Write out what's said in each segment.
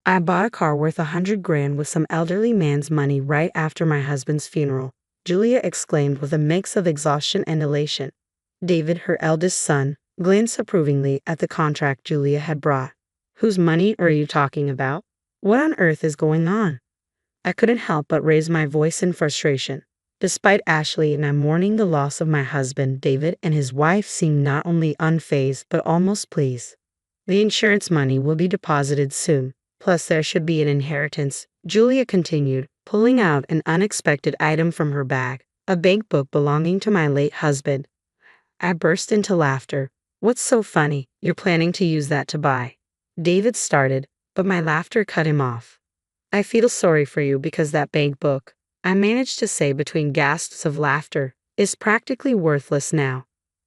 I bought a car worth 100 grand with some elderly man's money right after my husband's funeral, Julia exclaimed with a mix of exhaustion and elation. David, her eldest son, glanced approvingly at the contract Julia had brought. Whose money are you talking about? What on earth is going on? I couldn't help but raise my voice in frustration. Despite Ashley and I mourning the loss of my husband, David and his wife seemed not only unfazed but almost pleased. The insurance money will be deposited soon. Plus there should be an inheritance, Julia continued, pulling out an unexpected item from her bag, a bank book belonging to my late husband. I burst into laughter. What's so funny? You're planning to use that to buy. David started, but my laughter cut him off. I feel sorry for you because that bank book, I managed to say between gasps of laughter, is practically worthless now.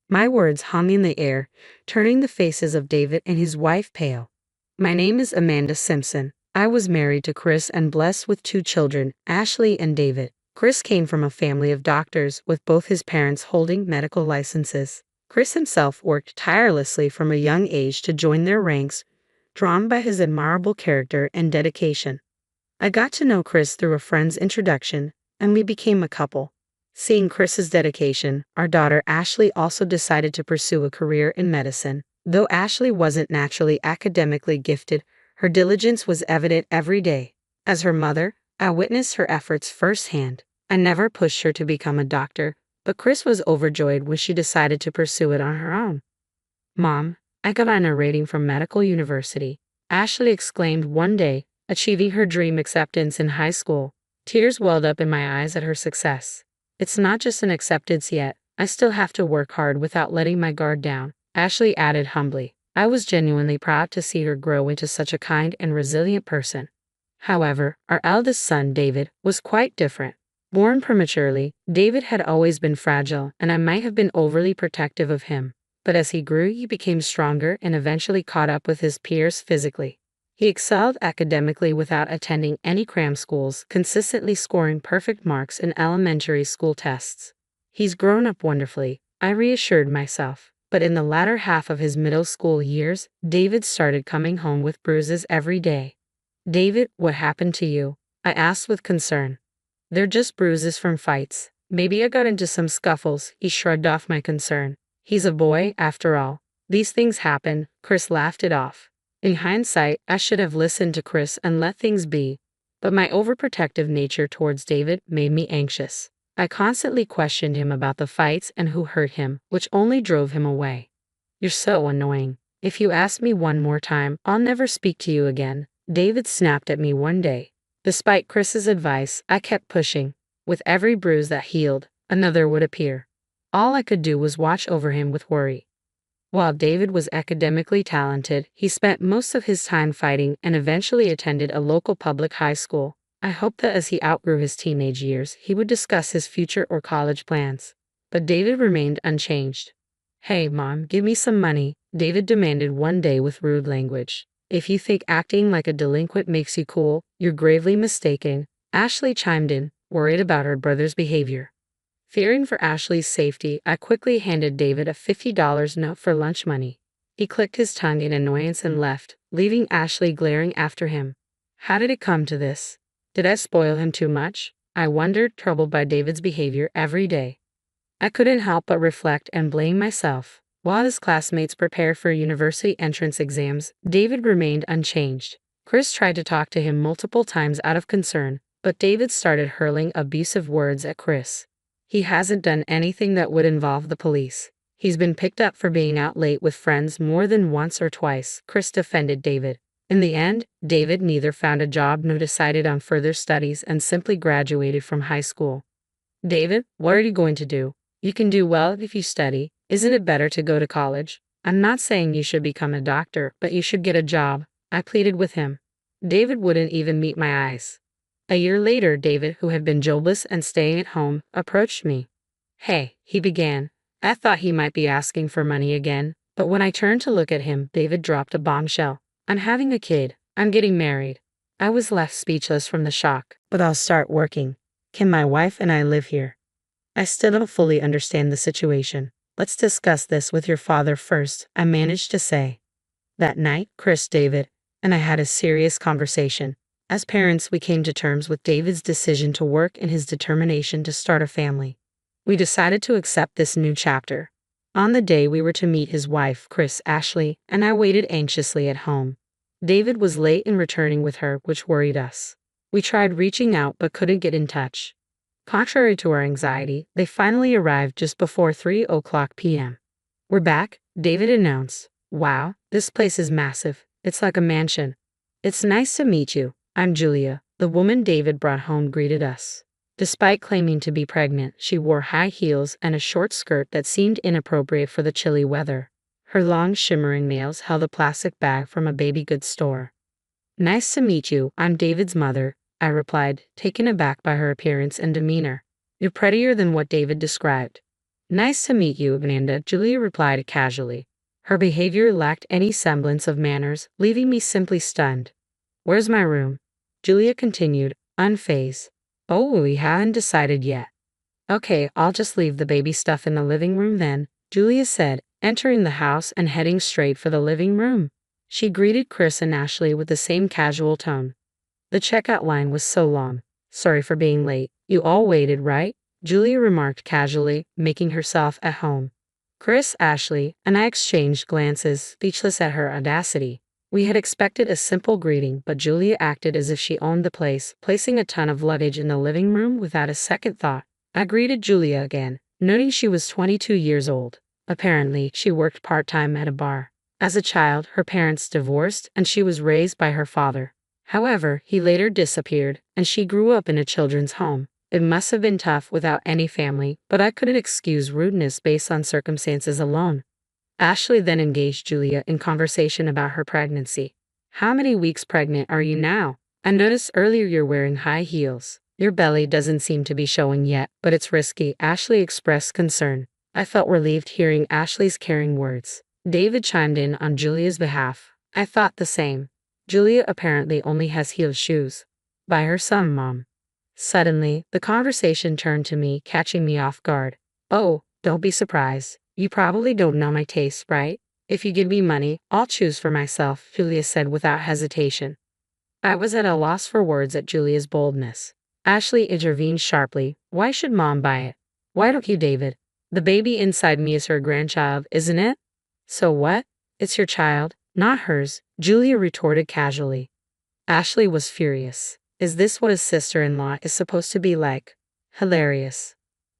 My words hung in the air, turning the faces of David and his wife pale. My name is Amanda Simpson. I was married to Chris and blessed with 2 children, Ashley and David. Chris came from a family of doctors with both his parents holding medical licenses. Chris himself worked tirelessly from a young age to join their ranks, drawn by his admirable character and dedication. I got to know Chris through a friend's introduction, and we became a couple. Seeing Chris's dedication, our daughter Ashley also decided to pursue a career in medicine. Though Ashley wasn't naturally academically gifted, her diligence was evident every day. As her mother, I witnessed her efforts firsthand. I never pushed her to become a doctor, but Chris was overjoyed when she decided to pursue it on her own. Mom, I got an honor rating from medical university, Ashley exclaimed one day, achieving her dream acceptance in high school. Tears welled up in my eyes at her success. It's not just an acceptance yet, I still have to work hard without letting my guard down, Ashley added humbly. I was genuinely proud to see her grow into such a kind and resilient person. However, our eldest son, David, was quite different. Born prematurely, David had always been fragile, and I might have been overly protective of him. But as he grew, he became stronger and eventually caught up with his peers physically. He excelled academically without attending any cram schools, consistently scoring perfect marks in elementary school tests. He's grown up wonderfully, I reassured myself. But in the latter half of his middle school years, David started coming home with bruises every day. David, what happened to you? I asked with concern. They're just bruises from fights. Maybe I got into some scuffles, he shrugged off my concern. He's a boy, after all. These things happen, Chris laughed it off. In hindsight, I should have listened to Chris and let things be. But my overprotective nature towards David made me anxious. I constantly questioned him about the fights and who hurt him, which only drove him away. You're so annoying. If you ask me one more time, I'll never speak to you again, David snapped at me one day. Despite Chris's advice, I kept pushing. With every bruise that healed, another would appear. All I could do was watch over him with worry. While David was academically talented, he spent most of his time fighting and eventually attended a local public high school. I hoped that as he outgrew his teenage years, he would discuss his future or college plans. But David remained unchanged. Hey, Mom, give me some money, David demanded one day with rude language. If you think acting like a delinquent makes you cool, you're gravely mistaken, Ashley chimed in, worried about her brother's behavior. Fearing for Ashley's safety, I quickly handed David a $50 note for lunch money. He clicked his tongue in annoyance and left, leaving Ashley glaring after him. How did it come to this? Did I spoil him too much? I wondered, troubled by David's behavior every day. I couldn't help but reflect and blame myself. While his classmates prepared for university entrance exams, David remained unchanged. Chris tried to talk to him multiple times out of concern, but David started hurling abusive words at Chris. He hasn't done anything that would involve the police. He's been picked up for being out late with friends more than once or twice, Chris defended David. In the end, David neither found a job nor decided on further studies and simply graduated from high school. David, what are you going to do? You can do well if you study. Isn't it better to go to college? I'm not saying you should become a doctor, but you should get a job, I pleaded with him. David wouldn't even meet my eyes. A year later, David, who had been jobless and staying at home, approached me. Hey, he began. I thought he might be asking for money again, but when I turned to look at him, David dropped a bombshell. I'm having a kid. I'm getting married. I was left speechless from the shock. But I'll start working. Can my wife and I live here? I still don't fully understand the situation. Let's discuss this with your father first, I managed to say. That night, Chris, David, and I had a serious conversation. As parents, we came to terms with David's decision to work and his determination to start a family. We decided to accept this new chapter. On the day we were to meet his wife, Ashley, and I waited anxiously at home. David was late in returning with her, which worried us. We tried reaching out but couldn't get in touch. Contrary to our anxiety, they finally arrived just before 3:00 p.m. "We're back," David announced. "Wow, this place is massive. It's like a mansion." "It's nice to meet you. I'm Julia," the woman David brought home greeted us. Despite claiming to be pregnant, she wore high heels and a short skirt that seemed inappropriate for the chilly weather. Her long, shimmering nails held a plastic bag from a baby goods store. "Nice to meet you. I'm David's mother," I replied, taken aback by her appearance and demeanor. "You're prettier than what David described." "Nice to meet you, Amanda," Julia replied casually. Her behavior lacked any semblance of manners, leaving me simply stunned. "Where's my room?" Julia continued, unfazed. "Oh, we haven't decided yet." "Okay, I'll just leave the baby stuff in the living room then," Julia said, entering the house and heading straight for the living room. She greeted Chris and Ashley with the same casual tone. "The checkout line was so long. Sorry for being late. You all waited, right?" Julia remarked casually, making herself at home. Chris, Ashley, and I exchanged glances, speechless at her audacity. We had expected a simple greeting, but Julia acted as if she owned the place, placing a ton of luggage in the living room without a second thought. I greeted Julia again, noting she was 22 years old. Apparently, she worked part-time at a bar. As a child, her parents divorced, and she was raised by her father. However, he later disappeared, and she grew up in a children's home. It must have been tough without any family, but I couldn't excuse rudeness based on circumstances alone. Ashley then engaged Julia in conversation about her pregnancy. "How many weeks pregnant are you now? I noticed earlier you're wearing high heels. Your belly doesn't seem to be showing yet, but it's risky," Ashley expressed concern. I felt relieved hearing Ashley's caring words. David chimed in on Julia's behalf. "I thought the same. Julia apparently only has heeled shoes. Buy her some, Mom." Suddenly, the conversation turned to me, catching me off guard. "Oh, don't be surprised. You probably don't know my taste, right? If you give me money, I'll choose for myself," Julia said without hesitation. I was at a loss for words at Julia's boldness. Ashley intervened sharply. "Why should Mom buy it? Why don't you, David? The baby inside me is her grandchild, isn't it?" "So what? It's your child, not hers," Julia retorted casually. Ashley was furious. Is this what a sister-in-law is supposed to be like? Hilarious.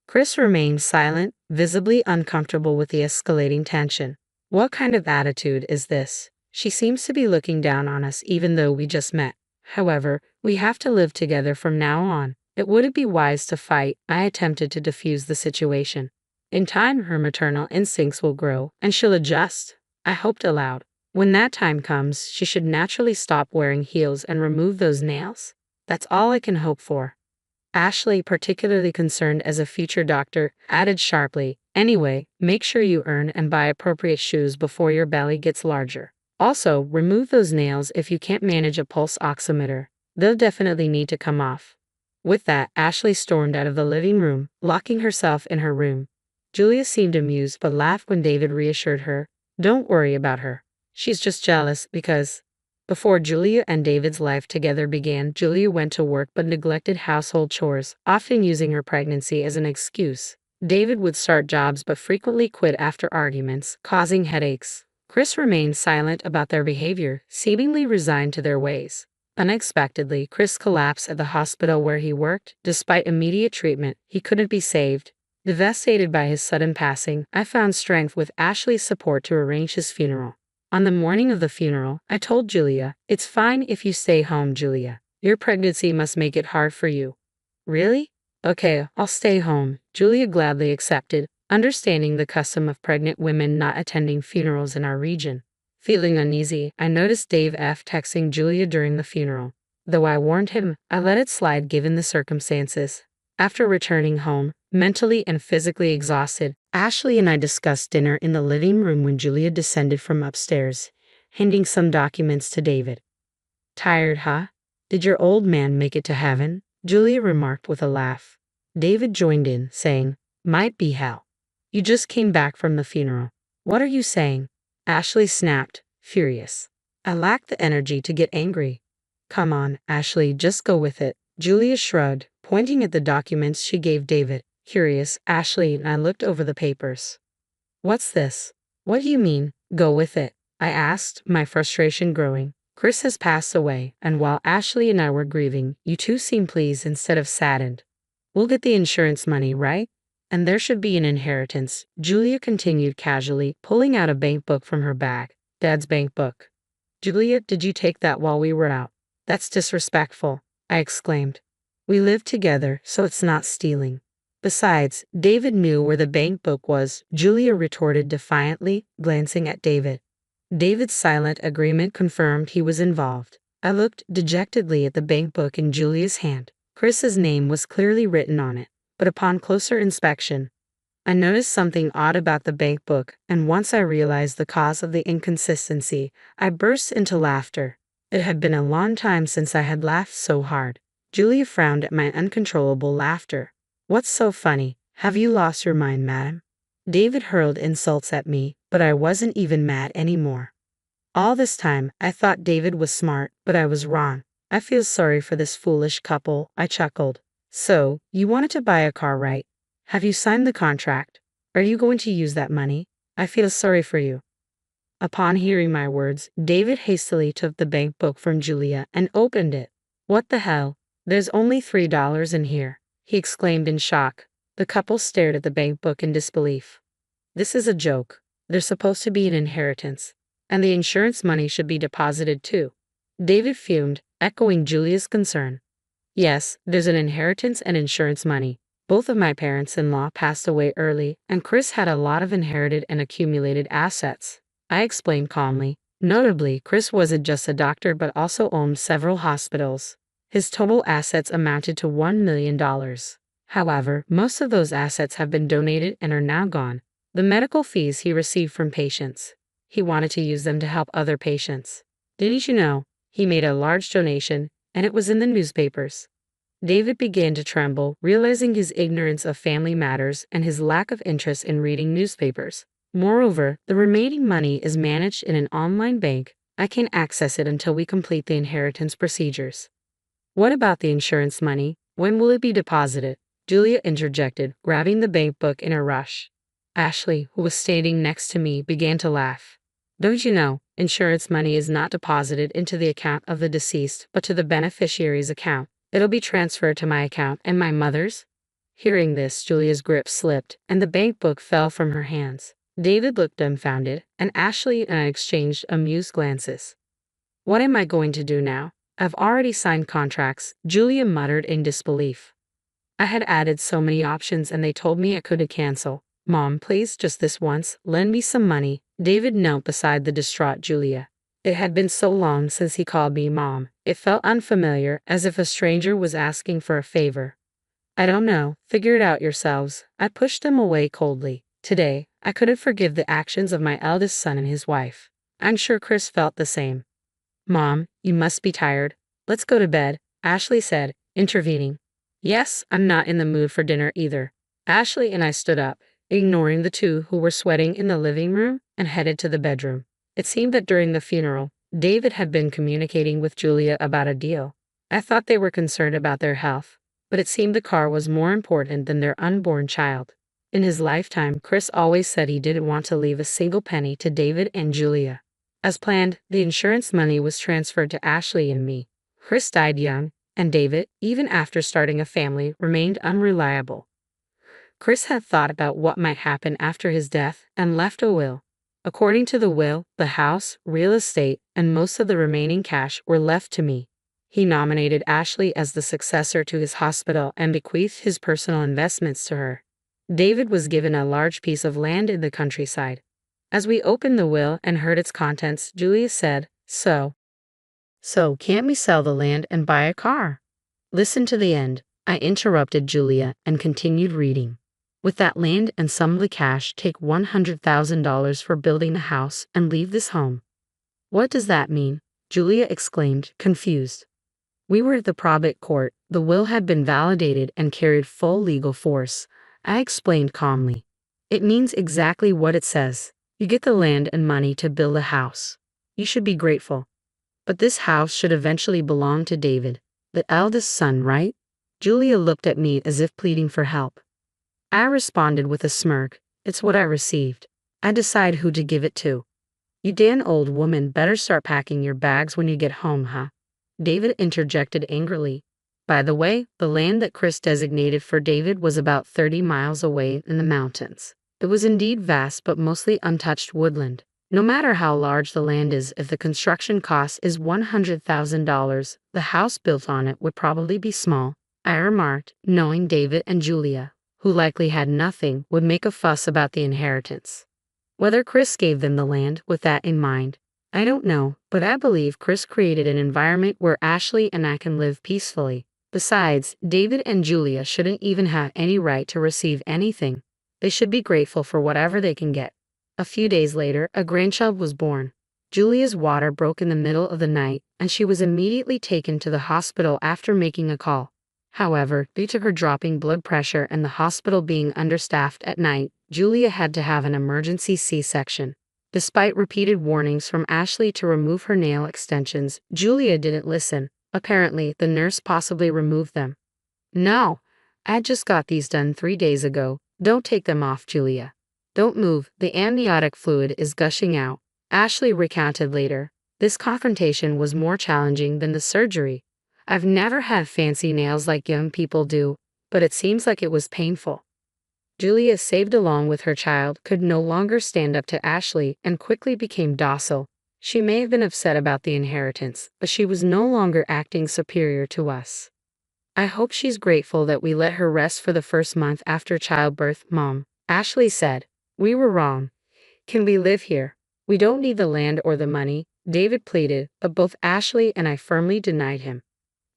Chris remained silent, visibly uncomfortable with the escalating tension. What kind of attitude is this? She seems to be looking down on us even though we just met. However, we have to live together from now on. It wouldn't be wise to fight. I attempted to defuse the situation. In time, her maternal instincts will grow, and she'll adjust. I hoped aloud. When that time comes, she should naturally stop wearing heels and remove those nails. That's all I can hope for. Ashley, particularly concerned as a future doctor, added sharply, "Anyway, make sure you earn and buy appropriate shoes before your belly gets larger. Also, remove those nails if you can't manage a pulse oximeter. They'll definitely need to come off." With that, Ashley stormed out of the living room, locking herself in her room. Julia seemed amused but laughed when David reassured her. "Don't worry about her. She's just jealous because..." Before Julia and David's life together began, Julia went to work but neglected household chores, often using her pregnancy as an excuse. David would start jobs but frequently quit after arguments, causing headaches. Chris remained silent about their behavior, seemingly resigned to their ways. Unexpectedly, Chris collapsed at the hospital where he worked. Despite immediate treatment, he couldn't be saved. Devastated by his sudden passing, I found strength with Ashley's support to arrange his funeral. On the morning of the funeral, I told Julia, "It's fine if you stay home, Julia. Your pregnancy must make it hard for you." "Really? Okay, I'll stay home," Julia gladly accepted, understanding the custom of pregnant women not attending funerals in our region. Feeling uneasy, I noticed Dave texting Julia during the funeral. Though I warned him, I let it slide given the circumstances. After returning home, mentally and physically exhausted, Ashley and I discussed dinner in the living room when Julia descended from upstairs, handing some documents to David. "Tired, huh? Did your old man make it to heaven?" Julia remarked with a laugh. David joined in, saying, "Might be hell. You just came back from the funeral. What are you saying?" Ashley snapped, furious. I lacked the energy to get angry. Come on, Ashley, just go with it. Julia shrugged, pointing at the documents she gave David. Curious, Ashley and I looked over the papers. What's this? What do you mean, go with it? I asked, my frustration growing. Chris has passed away, and while Ashley and I were grieving, you two seemed pleased instead of saddened. We'll get the insurance money, right? And there should be an inheritance, Julia continued casually, pulling out a bank book from her bag. Dad's bank book. Julia, did you take that while we were out? That's disrespectful, I exclaimed. We lived together, so it's not stealing. Besides, David knew where the bank book was, Julia retorted defiantly, glancing at David. David's silent agreement confirmed he was involved. I looked dejectedly at the bank book in Julia's hand. Chris's name was clearly written on it, but upon closer inspection, I noticed something odd about the bank book, and once I realized the cause of the inconsistency, I burst into laughter. It had been a long time since I had laughed so hard. Julia frowned at my uncontrollable laughter. What's so funny? Have you lost your mind, madam? David hurled insults at me, but I wasn't even mad anymore. All this time, I thought David was smart, but I was wrong. I feel sorry for this foolish couple, I chuckled. So, you wanted to buy a car, right? Have you signed the contract? Are you going to use that money? I feel sorry for you. Upon hearing my words, David hastily took the bank book from Julia and opened it. What the hell? There's only $3 in here, he exclaimed in shock. The couple stared at the bank book in disbelief. This is a joke. There's supposed to be an inheritance, and the insurance money should be deposited too. David fumed, echoing Julia's concern. Yes, there's an inheritance and insurance money. Both of my parents-in-law passed away early, and Chris had a lot of inherited and accumulated assets. I explained calmly. Notably, Chris wasn't just a doctor but also owned several hospitals. His total assets amounted to $1 million. However, most of those assets have been donated and are now gone. The medical fees he received from patients, he wanted to use them to help other patients. Didn't you know? He made a large donation, and it was in the newspapers. David began to tremble, realizing his ignorance of family matters and his lack of interest in reading newspapers. Moreover, the remaining money is managed in an online bank. I can't access it until we complete the inheritance procedures. What about the insurance money? When will it be deposited? Julia interjected, grabbing the bank book in a rush. Ashley, who was standing next to me, began to laugh. Don't you know, insurance money is not deposited into the account of the deceased, but to the beneficiary's account. It'll be transferred to my account and my mother's. Hearing this, Julia's grip slipped, and the bank book fell from her hands. David looked dumbfounded, and Ashley and I exchanged amused glances. What am I going to do now? I've already signed contracts, Julia muttered in disbelief. I had added so many options and they told me I couldn't cancel. Mom, please, just this once, lend me some money. David knelt beside the distraught Julia. It had been so long since he called me Mom. It felt unfamiliar, as if a stranger was asking for a favor. I don't know, figure it out yourselves. I pushed him away coldly. Today, I couldn't forgive the actions of my eldest son and his wife. I'm sure Chris felt the same. Mom, you must be tired. Let's go to bed, Ashley said, intervening. Yes, I'm not in the mood for dinner either. Ashley and I stood up, ignoring the two who were sweating in the living room, and headed to the bedroom. It seemed that during the funeral, David had been communicating with Julia about a deal. I thought they were concerned about their health, but it seemed the car was more important than their unborn child. In his lifetime, Chris always said he didn't want to leave a single penny to David and Julia. As planned, the insurance money was transferred to Ashley and me. Chris died young, and David, even after starting a family, remained unreliable. Chris had thought about what might happen after his death and left a will. According to the will, the house, real estate, and most of the remaining cash were left to me. He nominated Ashley as the successor to his hospital and bequeathed his personal investments to her. David was given a large piece of land in the countryside. As we opened the will and heard its contents, Julia said, So can't we sell the land and buy a car? Listen to the end. I interrupted Julia and continued reading. With that land and some of the cash, take $100,000 for building the house and leave this home. What does that mean? Julia exclaimed, confused. We were at the probate court. The will had been validated and carried full legal force. I explained calmly. It means exactly what it says. You get the land and money to build a house. You should be grateful. But this house should eventually belong to David, the eldest son, right? Julia looked at me as if pleading for help. I responded with a smirk. It's what I received. I decide who to give it to. You damn old woman better start packing your bags when you get home, huh? David interjected angrily. By the way, the land that Chris designated for David was about 30 miles away in the mountains. It was indeed vast but mostly untouched woodland. No matter how large the land is, if the construction cost is $100,000, the house built on it would probably be small, I remarked, knowing David and Julia, who likely had nothing, would make a fuss about the inheritance. Whether Chris gave them the land with that in mind, I don't know, but I believe Chris created an environment where Ashley and I can live peacefully. Besides, David and Julia shouldn't even have any right to receive anything. They should be grateful for whatever they can get. A few days later, a grandchild was born. Julia's water broke in the middle of the night, and she was immediately taken to the hospital after making a call. However, due to her dropping blood pressure and the hospital being understaffed at night, Julia had to have an emergency C-section. Despite repeated warnings from Ashley to remove her nail extensions, Julia didn't listen. Apparently, the nurse possibly removed them. No, I just got these done 3 days ago. Don't take them off, Julia. Don't move, the amniotic fluid is gushing out, Ashley recounted later. This confrontation was more challenging than the surgery. I've never had fancy nails like young people do, but it seems like it was painful. Julia, saved along with her child, could no longer stand up to Ashley and quickly became docile. She may have been upset about the inheritance, but she was no longer acting superior to us. I hope she's grateful that we let her rest for the first month after childbirth, Mom, Ashley said. We were wrong. Can we live here? We don't need the land or the money, David pleaded, but both Ashley and I firmly denied him.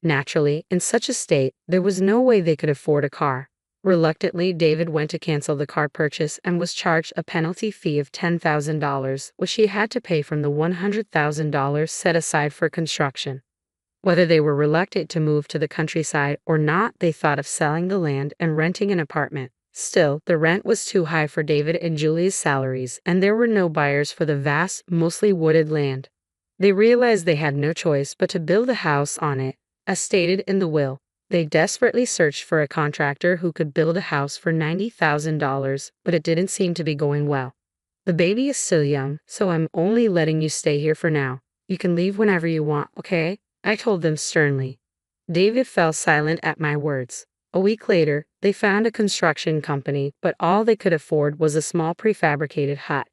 Naturally, in such a state, there was no way they could afford a car. Reluctantly, David went to cancel the car purchase and was charged a penalty fee of $10,000, which he had to pay from the $100,000 set aside for construction. Whether they were reluctant to move to the countryside or not, they thought of selling the land and renting an apartment. Still, the rent was too high for David and Julia's salaries, and there were no buyers for the vast, mostly wooded land. They realized they had no choice but to build a house on it, as stated in the will. They desperately searched for a contractor who could build a house for $90,000, but it didn't seem to be going well. The baby is still young, so I'm only letting you stay here for now. You can leave whenever you want, okay? I told them sternly. David fell silent at my words. A week later, they found a construction company, but all they could afford was a small prefabricated hut.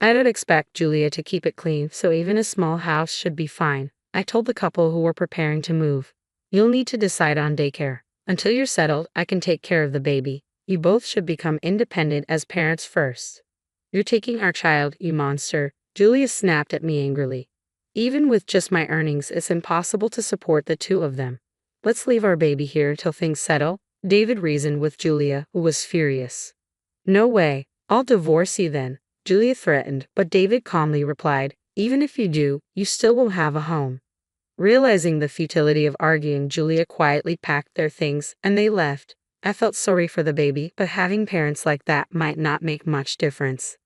I don't expect Julia to keep it clean, so even a small house should be fine, I told the couple who were preparing to move. You'll need to decide on daycare. Until you're settled, I can take care of the baby. You both should become independent as parents first. You're taking our child, you monster, Julia snapped at me angrily. Even with just my earnings, it's impossible to support the two of them. Let's leave our baby here till things settle, David reasoned with Julia, who was furious. No way, I'll divorce you then, Julia threatened, but David calmly replied, even if you do, you still won't have a home. Realizing the futility of arguing, Julia quietly packed their things, and they left. I felt sorry for the baby, but having parents like that might not make much difference.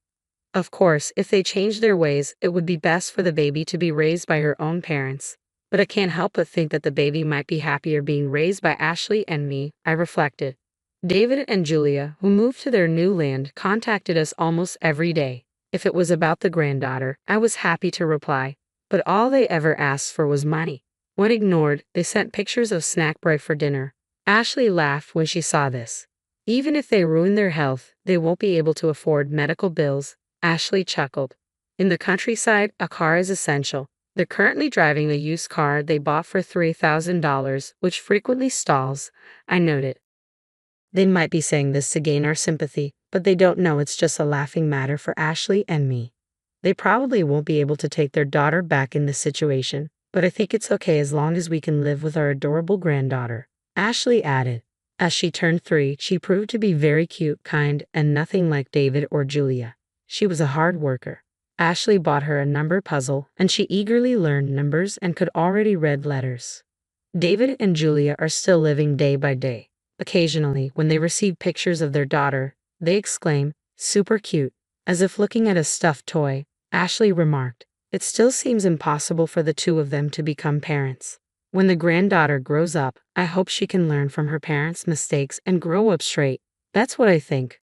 Of course, if they changed their ways, it would be best for the baby to be raised by her own parents. But I can't help but think that the baby might be happier being raised by Ashley and me, I reflected. David and Julia, who moved to their new land, contacted us almost every day. If it was about the granddaughter, I was happy to reply. But all they ever asked for was money. When ignored, they sent pictures of snack bread for dinner. Ashley laughed when she saw this. Even if they ruin their health, they won't be able to afford medical bills, Ashley chuckled. In the countryside, a car is essential. They're currently driving a used car they bought for $3,000, which frequently stalls, I noted. They might be saying this to gain our sympathy, but they don't know it's just a laughing matter for Ashley and me. They probably won't be able to take their daughter back in this situation, but I think it's okay as long as we can live with our adorable granddaughter, Ashley added. As she turned 3, she proved to be very cute, kind, and nothing like David or Julia. She was a hard worker. Ashley bought her a number puzzle, and she eagerly learned numbers and could already read letters. David and Julia are still living day by day. Occasionally, when they receive pictures of their daughter, they exclaim, super cute, as if looking at a stuffed toy. Ashley remarked, It still seems impossible for the two of them to become parents. When the granddaughter grows up, I hope she can learn from her parents' mistakes and grow up straight. That's what I think.